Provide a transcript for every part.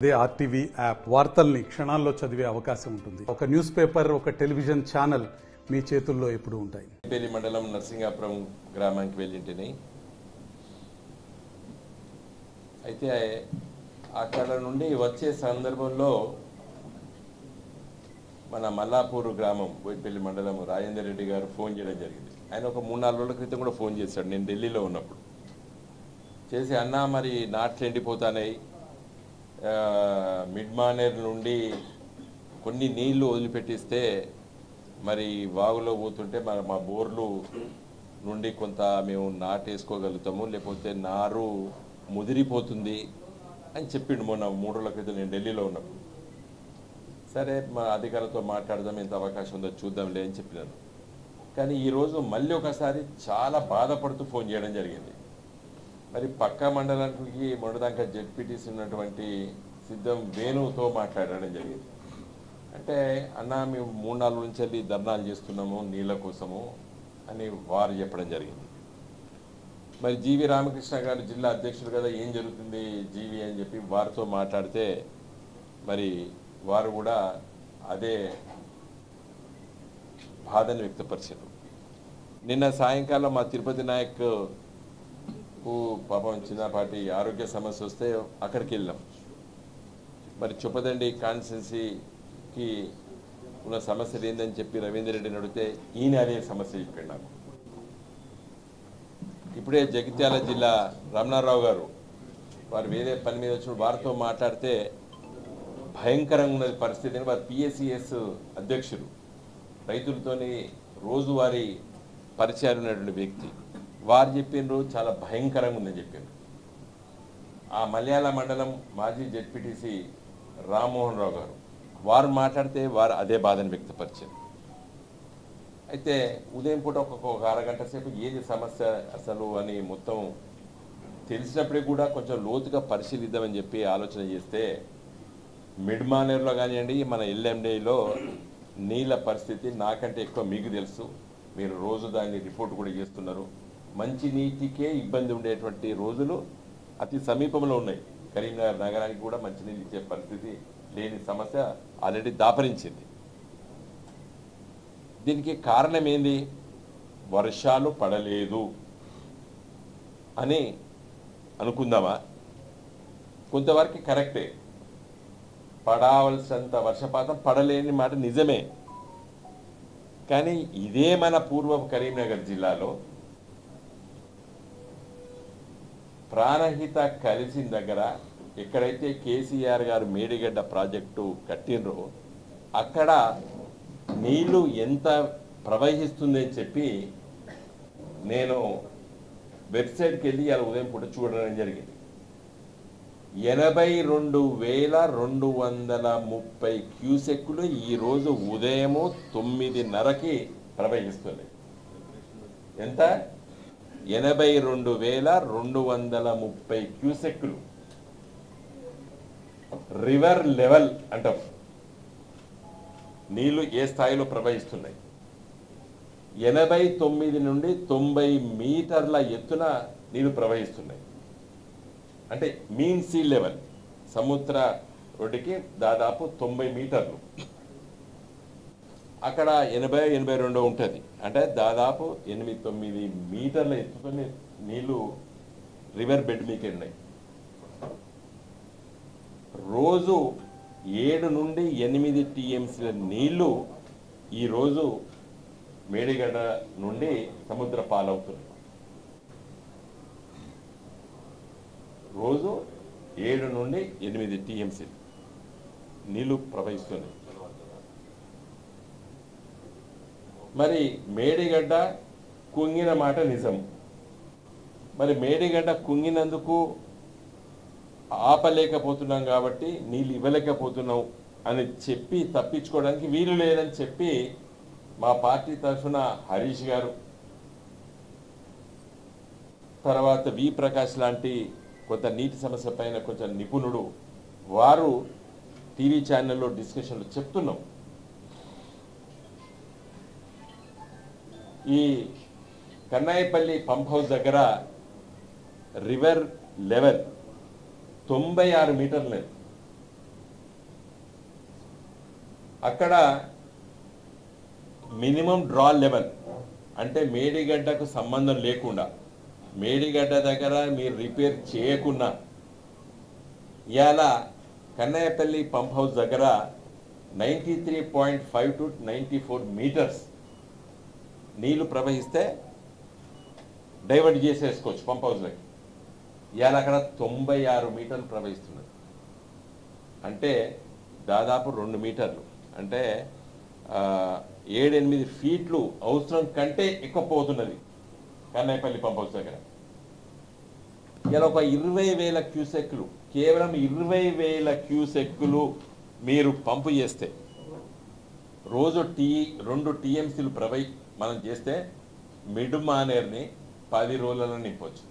అదే RTV app వార్తల్ని క్షణాల్లో చదివే అవకాశం ఉంటుంది. ఒక న్యూస్ పేపర్, ఒక టెలివిజన్ ఛానల్ మీ చేతుల్లో ఎప్పుడూ ఉంటాయి. పెళ్లి మండలం నర్సింగాపురం గ్రామానికి వెళ్ళింటిని. అయితే అక్కడ నుండి వచ్చే సందర్భంలో మన మల్లాపూర్ గ్రామం బోయిపల్లి మండలం రాజేందర్ రెడ్డి గారు ఫోన్ చేయడం జరిగింది. ఆయన ఒక 3-4 రోజుల క్రితం కూడా ఫోన్ చేశాడు, నేను ఢిల్లీలో ఉన్నప్పుడు. చేసి అన్నా మరి నాట్లు ఎండిపోతాయి, మిడ్ మానేర్ నుండి కొన్ని నీళ్లు వదిలిపెట్టిస్తే మరి వాగులో పోతుంటే మా బోర్లు నుండి కొంత మేము నాటేసుకోగలుగుతాము, లేకపోతే నారు ముదిరిపోతుంది అని చెప్పిండు మొన్న 3 రోజుల క్రితం నేను ఢిల్లీలో ఉన్నప్పుడు. సరే మా అధికారులతో మాట్లాడదాం, ఎంత అవకాశం ఉందో చూద్దాంలే అని చెప్పినాను. కానీ ఈరోజు మళ్ళీ ఒకసారి చాలా బాధపడుతూ ఫోన్ చేయడం జరిగింది. మరి పక్క మండలానికి మొన్నదాకా జెడ్పీటీసీ ఉన్నటువంటి సిద్ధం వేణుతో మాట్లాడడం జరిగింది. అంటే అన్న మేము 3-4 రోజుల నుంచి వెళ్ళి ధర్నాలు చేస్తున్నాము నీళ్ళ కోసము అని వారు చెప్పడం జరిగింది. మరి జీవి రామకృష్ణ గారు జిల్లా అధ్యక్షుడు కదా, ఏం జరుగుతుంది జీవి అని చెప్పి వారితో మాట్లాడితే మరి వారు కూడా అదే బాధను వ్యక్తపరిచారు. నిన్న సాయంకాలం మా తిరుపతి నాయక్ పాపం చిన్నపాటి ఆరోగ్య సమస్య వస్తే అక్కడికి వెళ్ళాం. మరి చొప్పదండి కాన్స్టిట్యున్సీకి ఉన్న సమస్యలు ఏందని చెప్పి రవీందర్ రెడ్డిని అడిగితే ఈయన అదే సమస్య చెప్పాడు నాకు. ఇప్పుడే జగిత్యాల జిల్లా రమణారావు గారు వారు వేరే పని మీద వచ్చిన వారితో మాట్లాడితే భయంకరంగా ఉన్నది పరిస్థితి. వారు పిఎస్సిఎస్ అధ్యక్షులు, రైతులతోని రోజువారీ పరిచయాలు ఉన్నటువంటి వ్యక్తి. వారు చెప్పిండ్రు చాలా భయంకరంగా ఉందని చెప్పిండ్రు. ఆ మలయాళ మండలం మాజీ జెడ్పీటీసీ రామ్మోహన్ రావు గారు వారు మాట్లాడితే వారు అదే బాధను వ్యక్తపరిచారు. అయితే ఉదయం పూట ఒక అరగంట సేపు ఏది సమస్య అసలు అని మొత్తం తెలిసినప్పుడే కూడా కొంచెం లోతుగా పరిశీలిద్దామని చెప్పి ఆలోచన చేస్తే మిడ్ మానేర్లో కానివ్వండి, మన ఎల్ఎండిలో నీళ్ళ పరిస్థితి నాకంటే ఎక్కువ మీకు తెలుసు, మీరు రోజు దాన్ని రిపోర్ట్ కూడా చేస్తున్నారు. మంచి నీటికే ఇబ్బంది ఉండేటువంటి రోజులు అతి సమీపంలో ఉన్నాయి. కరీంనగర్ నగరానికి కూడా మంచినీళ్ళు ఇచ్చే పరిస్థితి లేని సమస్య ఆల్రెడీ దాపరించింది. దీనికి కారణం ఏంది? వర్షాలు పడలేదు అని అనుకుందామా? కొంతవరకు కరెక్టే, పడవలసినంత వర్షపాతం పడలేని మాట నిజమే. కానీ ఇదే మన పూర్వ కరీంనగర్ జిల్లాలో ప్రాణహిత కలిసిన దగ్గర ఎక్కడైతే కేసీఆర్ గారు మేడిగడ్డ ప్రాజెక్టు కట్టినరో అక్కడ నీళ్లు ఎంత ప్రవహిస్తుందని చెప్పి నేను వెబ్సైట్కి వెళ్ళి అలా ఉదయం పూట చూడడం జరిగింది. 82,230 క్యూసెక్కులు ఈరోజు ఉదయము 9:30కి ప్రవహిస్తున్నాయి. ఎంత? 82,230 క్యూసెక్కులు. రివర్ లెవెల్ అంటాం, నీళ్లు ఏ స్థాయిలో ప్రవహిస్తున్నాయి. 89 నుండి 90 మీటర్ల ఎత్తున నీళ్లు ప్రవహిస్తున్నాయి. అంటే మీన్ సీ లెవెల్ సముద్ర ఒడ్డుకి దాదాపు 90 మీటర్లు, అక్కడ 80-82 ఉంటుంది. అంటే దాదాపు 8-9 మీటర్ల ఎత్తుతో నీళ్లు రివర్ బెడ్ మీకు ఉన్నాయి. రోజు 7 నుండి 8 టీఎంసీల నీళ్లు ఈరోజు మేడిగడ్డ నుండి సముద్ర పాలవుతున్నాయి. రోజు 7 నుండి 8 టీఎంసీలు నీళ్లు ప్రవహిస్తున్నాయి. మరి మేడిగడ్డ కుంగిన మాట నిజం. మరి మేడిగడ్డ కుంగినందుకు ఆపలేకపోతున్నాం కాబట్టి నీళ్ళు ఇవ్వలేకపోతున్నాం అని చెప్పి తప్పించుకోవడానికి వీలు లేదని చెప్పి మా పార్టీ తరఫున హరీష్ గారు, తర్వాత వి ప్రకాష్ లాంటి కొంత నీటి సమస్య పైన కొంచెం నిపుణుడు, వారు టీవీ ఛానల్లో డిస్కషన్లు చెప్తున్నాం. ఈ కన్నాయిపల్లి పంప్ హౌస్ దగ్గర రివర్ లెవెల్ 96 మీటర్లు. అక్కడ మినిమం డ్రా లెవెల్ అంటే మేడిగడ్డకు సంబంధం లేకుండా మేడిగడ్డ దగ్గర మీరు రిపేర్ చేయకుండా ఇవాళ కన్నయ్యపల్లి పంప్ హౌస్ దగ్గర 93.5 to 94 మీటర్స్ నీళ్లు ప్రవహిస్తే డైవర్ట్ చేసేసుకోవచ్చు పంప్ హౌస్లోకి. ఇవాళ అక్కడ 96 మీటర్లు ప్రవహిస్తున్నది. అంటే దాదాపు 2 మీటర్లు అంటే 7-8 ఫీట్లు అవసరం కంటే ఎక్కువ పోతున్నది కన్నయ్యపల్లి పంప్ హౌస్ దగ్గర. ఇలా ఒక 20,000 క్యూసెక్లు, కేవలం 20,000 క్యూసెక్లు మీరు పంపు చేస్తే రోజు 2 టీఎంసీలు మనం చేస్తే మిడ్ మానేర్ని 10 రోజులలో నింపొచ్చు.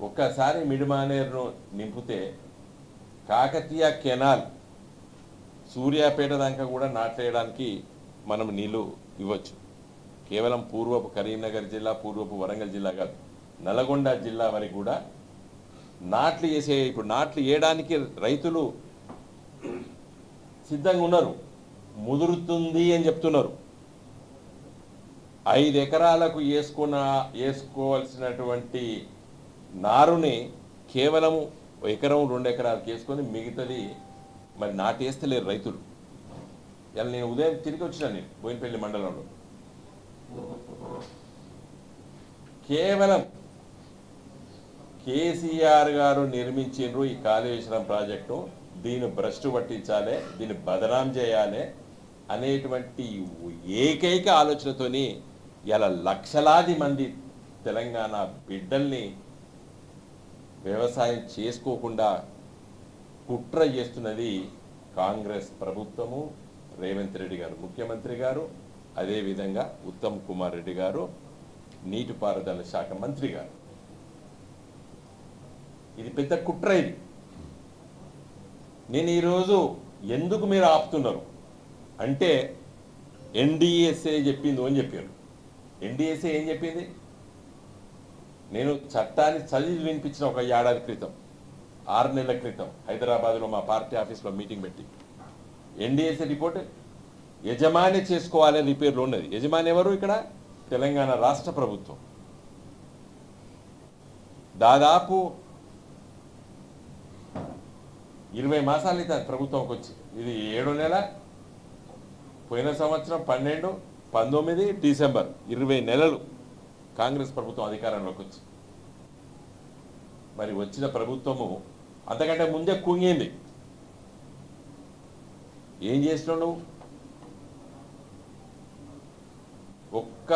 ఒక్కసారి మిడ్ మానేర్ను నింపితే కాకతీయ కెనాల్ సూర్యాపేట దాకా కూడా నాటేయడానికి మనం నీళ్లు ఇవ్వచ్చు. కేవలం పూర్వపు కరీంనగర్ జిల్లా, పూర్వపు వరంగల్ జిల్లా కాదు, నల్గొండ జిల్లా వరకు కూడా నాట్లు వేసే, ఇప్పుడు నాట్లు వేయడానికి రైతులు సిద్ధంగా ఉన్నారు, ముదురుతుంది అని చెప్తున్నారు. 5 ఎకరాలకు వేసుకోవాల్సినటువంటి నారుని కేవలం 1 ఎకరం 2 ఎకరాలకు వేసుకొని మిగతాది మరి నాటేస్తలేరు రైతులు. ఇలా నేను ఉదయం తిరిగి వచ్చినాను, నేను బోయినపల్లి మండలంలో. కేవలం కేసీఆర్ గారు నిర్మించిండ్రు ఈ కాళేశ్వరం ప్రాజెక్టు, దీన్ని భ్రష్టు పట్టించాలి, దీన్ని బదనాం చేయాలి అనేటువంటి ఏకైక ఆలోచనతోని ఇలా లక్షలాది మంది తెలంగాణ బిడ్డల్ని వ్యవసాయం చేసుకోకుండా కుట్ర చేస్తున్నది కాంగ్రెస్ ప్రభుత్వము, రేవంత్ రెడ్డి గారు ముఖ్యమంత్రి గారు, అదేవిధంగా ఉత్తమ్ కుమార్ రెడ్డి గారు నీటిపారుదల శాఖ మంత్రి గారు. ఇది పెద్ద కుట్ర. ఇది నేను ఈరోజు ఎందుకు మీరు ఆపుతున్నారు అంటే ఎన్డీఎస్ఏ చెప్పింది అని చెప్పారు. ఎన్డీఎస్ఏ ఏం చెప్పింది? నేను చట్టాన్ని చదివి వినిపించిన ఒక 1 ఏడాది క్రితం, 6 నెలల క్రితం హైదరాబాద్లో మా పార్టీ ఆఫీస్లో మీటింగ్ పెట్టి, ఎన్డీఎస్ఏ రిపోర్ట్ యజమాని చేసుకోవాలి రిపేర్లో ఉన్నది. యజమాని ఎవరు? ఇక్కడ తెలంగాణ రాష్ట్ర ప్రభుత్వం. దాదాపు 20 మాసాలు అయితే ప్రభుత్వంకి వచ్చి, ఇది 7వ నెల, పోయిన సంవత్సరం 12, 19, డిసెంబర్ 20 నెలలు కాంగ్రెస్ ప్రభుత్వం అధికారంలోకి వచ్చి. మరి వచ్చిన ప్రభుత్వము అంతకంటే ముందే కుంగింది. ఏం చేసినావు నువ్వు? ఒక్క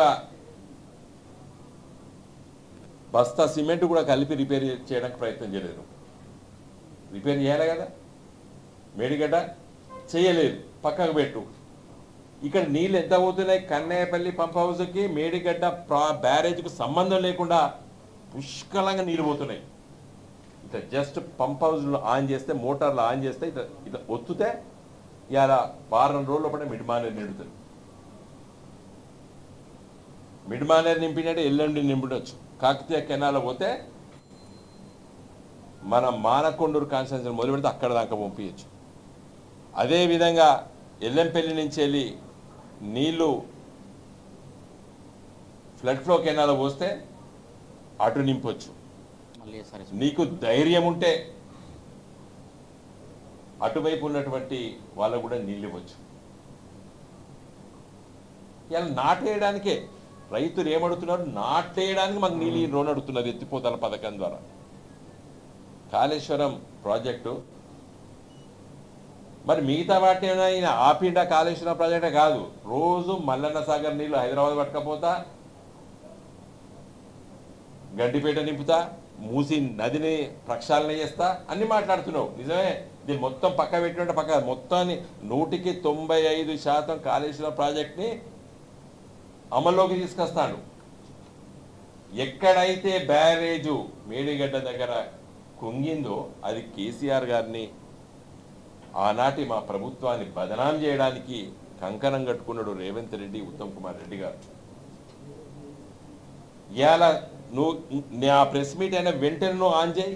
బస్తా సిమెంట్ కూడా కలిపి రిపేర్ చేయడానికి ప్రయత్నం చేయలేదు. రిపేర్ చేయాలి కదా, మేడిగడ్డ చేయలేదు, పక్కకు పెట్టు. ఇక్కడ నీళ్ళు ఎంత పోతున్నాయి? కన్నయ్యపల్లి పంప్ హౌస్కి మేడిగడ్డ బ్యారేజ్కు సంబంధం లేకుండా పుష్కలంగా నీళ్ళు పోతున్నాయి. ఇట్లా జస్ట్ పంప్ హౌస్లో ఆన్ చేస్తే, మోటార్లు ఆన్ చేస్తే ఇట్లా ఒత్తుతే ఇలా 4 రోజుల పడే మిడ్ మానేర్ నిండుతుంది. మిడ్ మానేర్ నింపినట్టే ఎల్లుండి నింపుడొచ్చు. కాకతీయ కెనాల్ పోతే మన మానకొండూరు కాన్స్టిట్యున్సీ మొదలు పెడితే అక్కడ దాకా పంపించచ్చు. అదేవిధంగా ఎల్లంపల్లి నుంచి వెళ్ళి నీళ్లు ఫ్లడ్ ఫ్లో కెనాల్ పోస్తే అటు నింపొచ్చు. నీకు ధైర్యం ఉంటే అటువైపు ఉన్నటువంటి వాళ్ళకు కూడా నీళ్ళు ఇవ్వచ్చు. ఇలా నాటేయడానికే రైతులు ఏమడుతున్నారు? నాటేయడానికి మాకు నీళ్ళు రోన్ అడుగుతున్నారు ఎత్తిపోతల పథకం ద్వారా. కాళేశ్వరం ప్రాజెక్టు మరి మిగతా వాటిని ఈయన ఆపిండా? కాళేశ్వరం ప్రాజెక్టే కాదు, రోజు మల్లన్న సాగర్ నీళ్ళు హైదరాబాద్ పట్టుకపోతా, గడ్డిపేట నింపుతా, మూసి నదిని ప్రక్షాళన చేస్తా అన్ని మాట్లాడుతున్నావు. నిజమే, దీన్ని మొత్తం పక్క పెట్టినట్టు పక్క మొత్తాన్ని 100% కాళేశ్వరం ప్రాజెక్ట్ని అమల్లోకి తీసుకొస్తాడు. ఎక్కడైతే బ్యారేజు మేడిగడ్డ దగ్గర కుంగిందో అది కేసీఆర్ గారిని, ఆనాటి మా ప్రభుత్వాన్ని బదనాం చేయడానికి కంకణం కట్టుకున్నాడు రేవంత్ రెడ్డి, ఉత్తమ్ కుమార్ రెడ్డి గారు. ఇవాళ నువ్వు నా ప్రెస్ మీట్ అయినా వెంటనే నువ్వు ఆన్ చేయి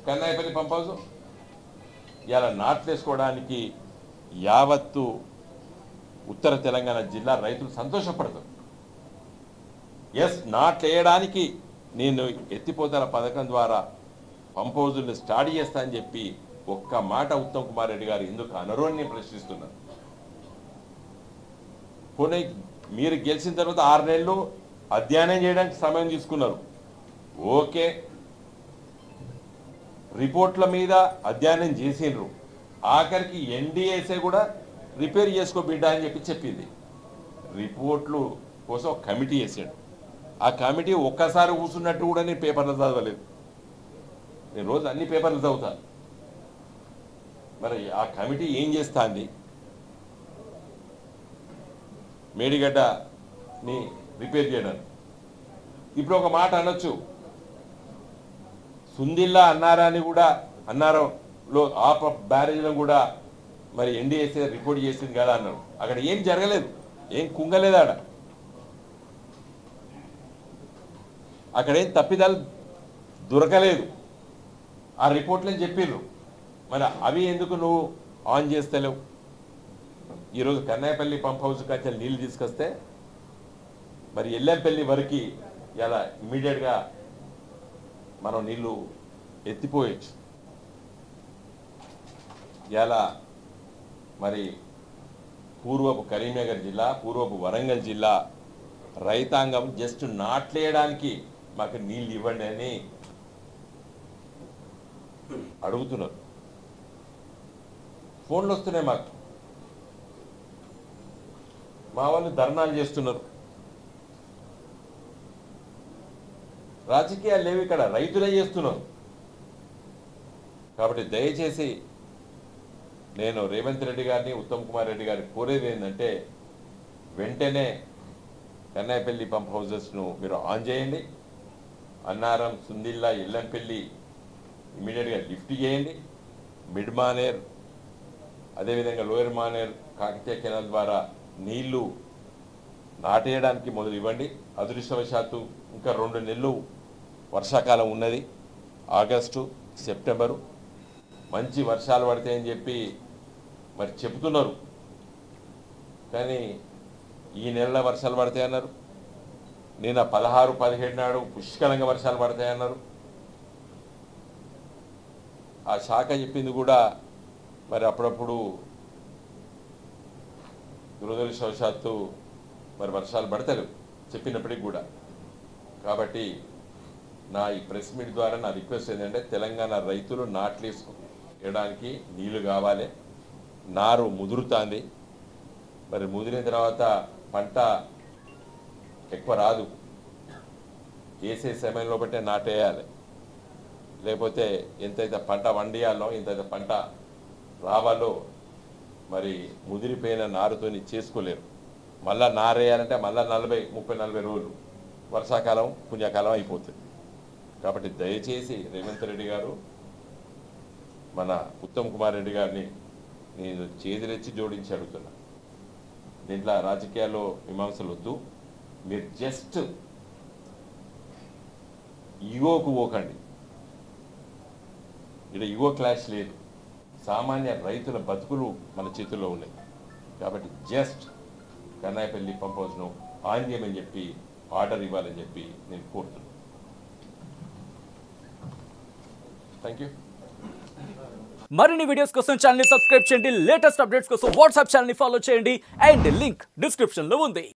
కన్నయ్యపల్లి పంప్ హౌస్. ఇవాళ నాట్లు వేసుకోవడానికి యావత్తు ఉత్తర తెలంగాణ జిల్లా రైతులు సంతోషపడతారు. ఎస్, నాట్లేయడానికి నేను ఎత్తిపోతల పథకం ద్వారా పంప్ హౌజుల్ని స్టార్ట్ చేస్తా అని చెప్పి ఒక్క మాట ఉత్తమ్ కుమార్ రెడ్డి గారు ఎందుకు అనరు అని నేను ప్రశ్నిస్తున్నాను. పోనీ మీరు గెలిచిన తర్వాత 6 నెలలు అధ్యయనం చేయడానికి సమయం తీసుకున్నారు. ఓకే, రిపోర్ట్ల మీద అధ్యయనం చేసిండ్రు. ఆఖరికి ఎన్డీఏసే కూడా రిపేర్ చేసుకో బిడ్డ అని చెప్పింది. రిపోర్ట్లు కోసం ఒక కమిటీ వేసాడు. ఆ కమిటీ ఒక్కసారి కూర్చున్నట్టు కూడా నేను పేపర్లు చదవలేదు. నేను రోజు అన్ని పేపర్లు చదువుతాను. మరి ఆ కమిటీ ఏం చేస్తుంది? మేడిగడ్డని రిపేర్ చేయడానికి. ఇప్పుడు ఒక మాట అనొచ్చు, సుందిల్లా అన్నారాన్ని కూడా అన్నారంలో ఆ బ్యారేజ్లను కూడా మరి ఎన్డీఏసీ రిపోర్ట్ చేసింది కదా అన్నారు. అక్కడ ఏం జరగలేదు, ఏం కుంగలేదు. అక్కడేం తప్పిదాలు దొరకలేదు. ఆ రిపోర్ట్లని చెప్పిర్రు. మరి అవి ఎందుకు నువ్వు ఆన్ చేస్తలేవు? ఈరోజు కన్నాయపల్లి పంప్ హౌస్ కంచెలు నీళ్ళు తీసుకొస్తే మరి ఎల్లంపల్లి వరకు ఇలా ఇమ్మీడియట్గా మనం నీళ్ళు ఎత్తిపోయచ్చు. ఇలా మరి పూర్వపు కరీంనగర్ జిల్లా, పూర్వపు వరంగల్ జిల్లా రైతాంగం జస్ట్ నాట్లేయడానికి మాకు నీళ్ళు ఇవ్వండి అని అడుగుతున్నారు. ఫోన్లు వస్తున్నాయి మాకు. మా వాళ్ళు ధర్నాలు చేస్తున్నారు. రాజకీయాలు లేవు ఇక్కడ, రైతులే చేస్తున్నారు. కాబట్టి దయచేసి నేను రేవంత్ రెడ్డి గారిని, ఉత్తమ్ కుమార్ రెడ్డి గారిని కోరేది ఏంటంటే, వెంటనే కన్నాయపల్లి పంప్ హౌజెస్ను మీరు ఆన్ చేయండి. అన్నారం, సుందిల్లా, ఎల్లంపల్లి ఇమీడియట్గా లిఫ్ట్ చేయండి. మిడ్ మానేర్, అదేవిధంగా లోయర్ మానేర్, కాకతీయ కెనాల్ ద్వారా నీళ్లు నాటేయడానికి మొదలు ఇవ్వండి. అదృష్టవశాత్తు ఇంకా 2 నెలలు వర్షాకాలం ఉన్నది. ఆగస్టు, సెప్టెంబరు మంచి వర్షాలు పడతాయని చెప్పి మరి చెబుతున్నారు. కానీ ఈ నెలలో వర్షాలు పడతాయన్నారు. నిన్న 16, 17 నాడు పుష్కలంగా వర్షాలు పడతాయన్నారు. ఆ శాఖ చెప్పింది కూడా మరి అప్పుడప్పుడు దురదృష్టవశాత్తు మరి వర్షాలు పడతలేవు చెప్పినప్పటికి కూడా. కాబట్టి నా ఈ ప్రెస్ మీట్ ద్వారా నా రిక్వెస్ట్ ఏంటంటే, తెలంగాణ రైతులు నాట్లేసుకోవడానికి నీళ్లు కావాలి. నారు ముదురుతుంది. మరి ముదిరిన తర్వాత పంట ఎక్కువ రాదు. వేసే సమయంలో బట్టే నాటేయాలి. లేకపోతే ఎంతైతే పంట వండియాలో, ఎంతైతే పంట రావాలో మరి ముదిరిపోయిన నారుతోని చేసుకోలేరు. మళ్ళీ నారేయాలంటే మళ్ళీ 30-40 రోజులు, వర్షాకాలం పుణ్యకాలం అయిపోతుంది. కాబట్టి దయచేసి రేవంత్ రెడ్డి గారు, మన ఉత్తమ్ కుమార్ రెడ్డి గారిని నేను చేతులెచ్చి జోడించి అడుగుతున్నా. దీంట్లో రాజకీయాల్లో మీమాంసలు వద్దు. మీరు జస్ట్ ఈగోకు పోకండి. ఇక్కడ ఈగో క్లాష్ లేదు. సామాన్య రైతుల బతుకులు మన చేతుల్లో ఉన్నాయి. కాబట్టి జస్ట్ కన్నాయపల్లి పంప్ హౌస్ను ఆన్ చేయమని చెప్పి ఆర్డర్ ఇవ్వాలని చెప్పి నేను కోరుతున్నాను. Thank you. మరిన్ని వీడియోస్ కోసం ఛానల్ ని సబ్స్క్రైబ్ చేయండి. లేటెస్ట్ అప్డేట్స్ కోసం వాట్సాప్ ఛానల్ ని ఫాలో చేయండి. అండ్ లింక్ డిస్క్రిప్షన్ లో ఉంది.